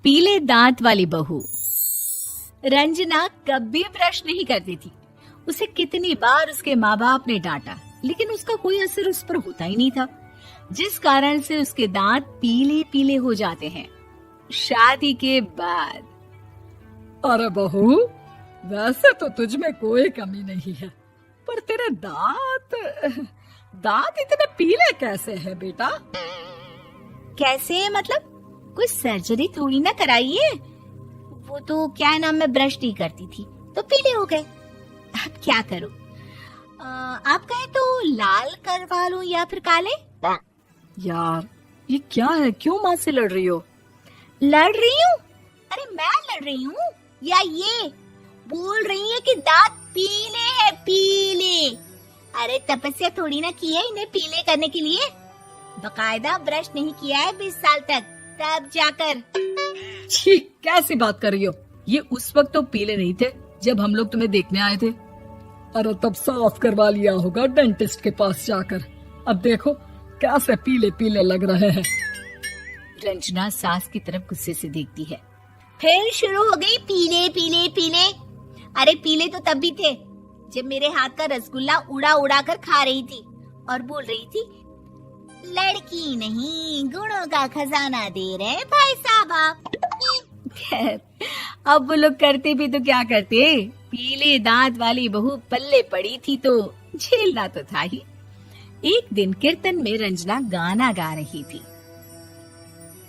पीले दांत वाली बहू। रंजना कभी ब्रश नहीं करती थी। उसे कितनी बार उसके माँ बाप ने डांटा, लेकिन उसका कोई असर उस पर होता ही नहीं था, जिस कारण से उसके दांत पीले पीले हो जाते हैं। शादी के बाद अरे बहू, वैसे तो तुझ में कोई कमी नहीं है, पर तेरे दांत इतने पीले कैसे हैं बेटा? कैसे मतलब? कोई सर्जरी थोड़ी ना कराइए। वो तो क्या नाम, मैं ब्रश नहीं करती थी तो पीले हो गए। अब क्या करूं? आप कहें तो लाल करवा लूं या फिर काले? यार ये क्या है, क्यों माँ से लड़ रही हो? लड़ रही हूँ? अरे मैं लड़ रही हूँ या ये बोल रही है कि दांत पीले हैं, पीले। अरे तपस्या थोड़ी ना की है इन्हें पीले करने के लिए। बकायदा ब्रश नहीं किया है 20 साल तक, तब जाकर। छी, कैसी बात कर रही हो? ये उस वक्त तो पीले नहीं थे जब हम लोग तुम्हें देखने आए थे। अरे तब साफ करवा लिया होगा डेंटिस्ट के पास जाकर। अब देखो कैसे पीले पीले लग रहे हैं। रंजना सास की तरफ गुस्से से देखती है। फिर शुरू हो गई पीले पीले पीले। अरे पीले तो तब भी थे जब मेरे हाथ का रसगुल्ला उड़ा उड़ा कर खा रही थी और बोल रही थी, लड़की नहीं गुणों का खजाना दे रहे भाई साहब आप। खैर, अब वो लोग करते भी तो क्या करते, पीले दांत वाली बहू पल्ले पड़ी थी तो झेलना तो था ही। एक दिन कीर्तन में रंजना गाना गा रही थी।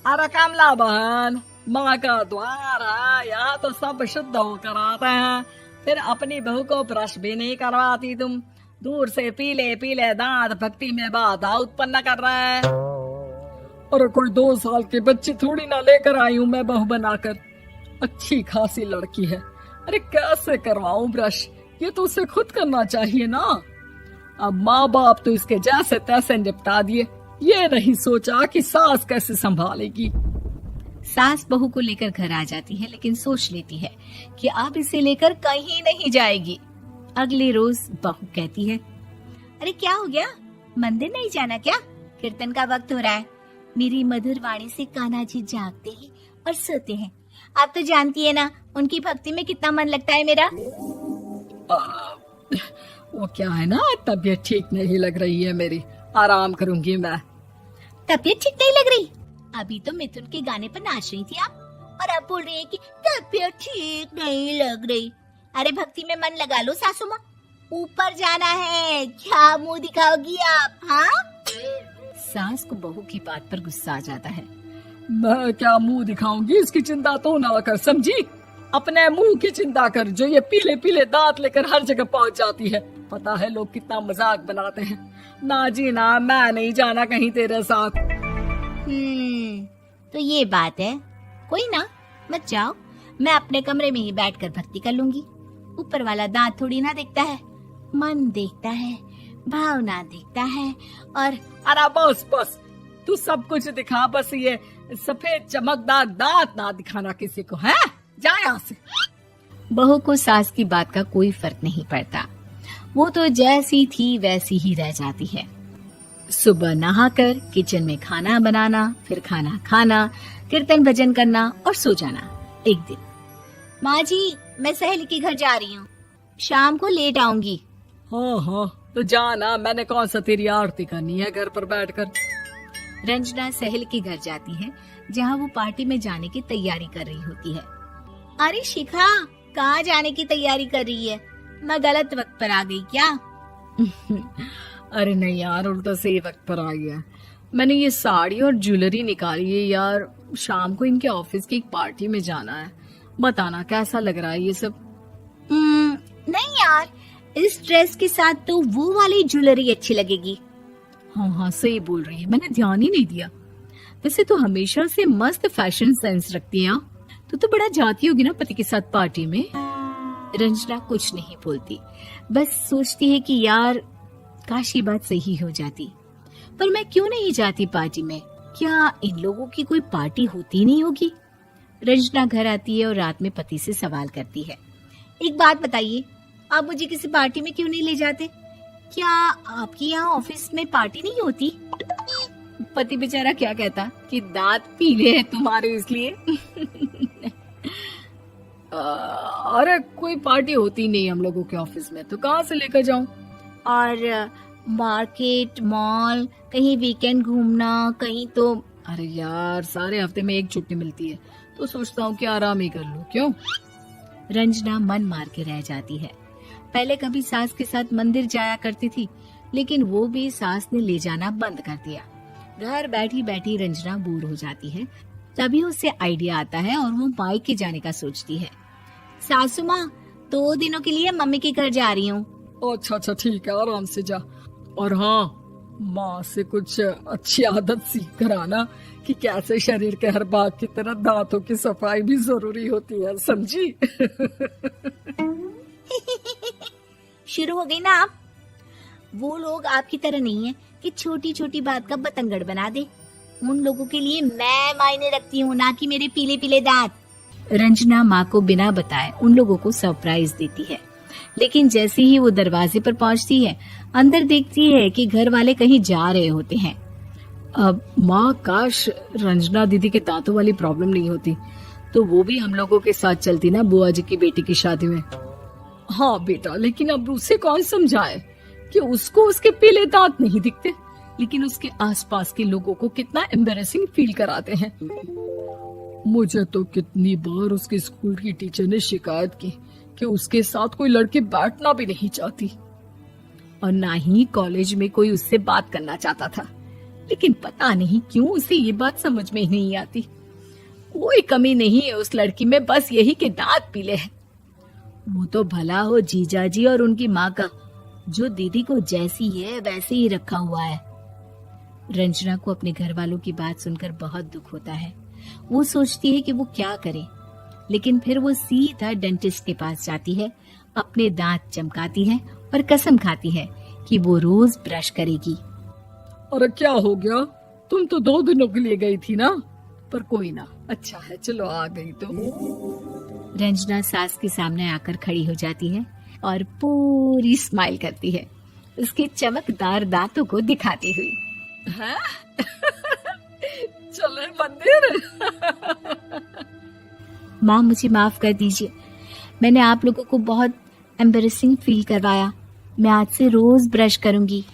अरे कमला बहन, माँ का द्वार है, यहाँ तो सब शुद्ध होकर आते हैं, फिर अपनी बहू को ब्रश भी नहीं करवाती तुम। दूर से पीले पीले दांत भक्ति में बाधा उत्पन्न कर रहे हैं। अरे कोई 2 साल की बच्ची थोड़ी ना लेकर आई हूँ मैं बहू बनाकर। अच्छी खासी लड़की है, अरे कैसे करवाऊं ब्रश? ये तो उसे खुद करना चाहिए ना। अब माँ बाप तो इसके जैसे तैसे निपटा दिए, ये नहीं सोचा कि सास कैसे संभालेगी। सास बहू को लेकर घर आ जाती है, लेकिन सोच लेती है कि अब इसे लेकर कहीं नहीं जाएगी। अगले रोज बहू कहती है, अरे क्या हो गया, मंदिर नहीं जाना क्या? कीर्तन का वक्त हो रहा है। मेरी मधुर वाणी से कान्हा जी जागते हैं और सोते हैं। आप तो जानती है ना उनकी भक्ति में कितना मन लगता है मेरा। वो क्या है ना, तबीयत ठीक नहीं लग रही है मेरी, आराम करूंगी मैं। तबीयत ठीक नहीं लग रही? अभी तो मिथुन के गाने पर नाच रही थी आप, और अब बोल रही है कि तबीयत ठीक नहीं लग रही। अरे भक्ति में मन लगा लो सासू माँ, ऊपर जाना है, क्या मुंह दिखाओगी आप? हाँ? सास को बहू की बात पर गुस्सा आ जाता है। मैं क्या मुंह दिखाऊंगी, इसकी चिंता तो ना कर, समझी? अपने मुंह की चिंता कर, जो ये पीले पीले दांत लेकर हर जगह पहुंच जाती है। पता है लोग कितना मजाक बनाते हैं। ना जी ना, मैं नहीं जाना कहीं तेरे साथ। तो ये बात है, कोई ना, मत जाओ, मैं अपने कमरे में ही बैठकर भक्ति कर लूंगी। ऊपर वाला दांत थोड़ी ना देखता है, मन देखता है, भावना देखता है। और अरे बस बस, तू सब कुछ दिखा, बस ये सफेद चमकदार दांत ना दिखाना किसी को, है? जा यहाँ से। बहू को सास की बात का कोई फर्क नहीं पड़ता, वो तो जैसी थी वैसी ही रह जाती है। सुबह नहाकर किचन में खाना बनाना, फिर खाना खाना, कीर्तन भजन करना और सो जाना। एक दिन, माँ जी मैं सहेली के घर जा रही हूँ, शाम को लेट आऊंगी। हाँ हाँ तो जाना, मैंने कौन सा तेरी आरती करनी है घर पर बैठकर। रंजना सहेली के घर जाती है, जहाँ वो पार्टी में जाने की तैयारी कर रही होती है। अरे शिखा, कहाँ जाने की तैयारी कर रही है? मैं गलत वक्त पर आ गई क्या? अरे नहीं यार, उल्टा सही वक्त पर आ गया। मैंने ये साड़ी और ज्वेलरी निकाली है यार, शाम को इनके ऑफिस की एक पार्टी में जाना है। बताना कैसा लग रहा है ये सब? नहीं यार, इस ड्रेस के साथ तो वो वाली ज्वेलरी अच्छी लगेगी। हाँ हाँ सही बोल रही है, मैंने ध्यान ही नहीं दिया। वैसे तो हमेशा से मस्त फैशन सेंस रखती है। तो बड़ा जाती होगी ना पति के साथ पार्टी में। रंजना कुछ नहीं बोलती, बस सोचती है कि यार काश ये बात सही हो जाती, पर मैं क्यों नहीं जाती पार्टी में? क्या इन लोगों की कोई पार्टी होती नहीं होगी? रंजना घर आती है और रात में पति से सवाल करती है, एक बात बताइए, आप मुझे किसी पार्टी में क्यों नहीं ले जाते? क्या आपकी यहाँ ऑफिस में पार्टी नहीं होती? पति बेचारा क्या कहता कि दांत पीले हैं तुम्हारे इसलिए। अरे कोई पार्टी होती नहीं हम लोगों के ऑफिस में, तो कहाँ से लेकर जाऊं? और मार्केट, मॉल, कहीं वीकेंड घूमना, कहीं तो। अरे यार, सारे हफ्ते में एक छुट्टी मिलती है, तो सोचता हूँ कि आराम ही कर लूं। क्यों? रंजना मन मार के रह जाती है। पहले कभी सास के साथ मंदिर जाया करती थी, लेकिन वो भी सास ने ले जाना बंद कर दिया। घर बैठी बैठी रंजना बोर हो जाती है। तभी उसे आइडिया आता है और वो मायके जाने का सोचती है। सासू माँ, 2 दिनों के लिए मम्मी के घर जा रही हूँ। अच्छा ठीक है, आराम से जा। और हाँ, माँ से कुछ अच्छी आदत सीख कर आना कि कैसे शरीर के हर भाग की तरह दांतों की सफाई भी जरूरी होती है, समझी? शुरू हो गई ना आप। वो लोग आपकी तरह नहीं है कि छोटी छोटी बात का बतंगड़ बना दे। उन लोगों के लिए मैं मायने रखती हूँ, ना कि मेरे पीले पीले दांत। रंजना माँ को बिना बताए उन लोगों को सरप्राइज देती है, लेकिन जैसे ही वो दरवाजे पर पहुंचती है, अंदर देखती है कि घर वाले कहीं जा रहे होते हैं। अब माँ, काश रंजना दीदी के दांतों वाली प्रॉब्लम नहीं होती, तो वो भी हम लोगों के साथ चलती ना बुआ जी की बेटी की शादी में। हाँ बेटा, लेकिन अब उसे कौन समझाए कि उसको उसके पीले दांत नहीं दिखते, लेकिन उसके आसपास के लोगों को कितना एम्बैरेसिंग फील कराते हैं। मुझे तो कितनी बार उसके स्कूल की टीचर ने शिकायत की कि उसके साथ कोई लड़की बैठना भी नहीं चाहती, और ना ही कॉलेज में कोई उससे बात करना चाहता था। लेकिन पता नहीं क्यों उसे ये बात समझ में ही नहीं आती। कोई कमी नहीं है उस लड़की में, बस यही कि दांत पीले हैं। वो तो भला हो जीजा जी और उनकी माँ का, जो दीदी को जैसी है वैसे ही रखा हुआ है। रंजना को अपने घर वालों की बात सुनकर बहुत दुख होता है। वो सोचती है कि वो क्या करे, लेकिन फिर वो सीधा डेंटिस्ट के पास जाती है, अपने दांत चमकाती है और कसम खाती है कि वो रोज ब्रश करेगी। अरे क्या हो गया? तुम तो 2 दिनों के लिए गई थी ना, पर कोई ना, अच्छा है, चलो आ गई तो। रंजना सास के सामने आकर खड़ी हो जाती है और पूरी स्माइल करती है, उसके चमकदार दांतों को दिखाती हुई। हैं? चले मंदिर। माँ, मुझे माफ कर दीजिए, मैंने आप लोगों को बहुत एम्बैरेसिंग फील करवाया। मैं आज से रोज ब्रश करूंगी।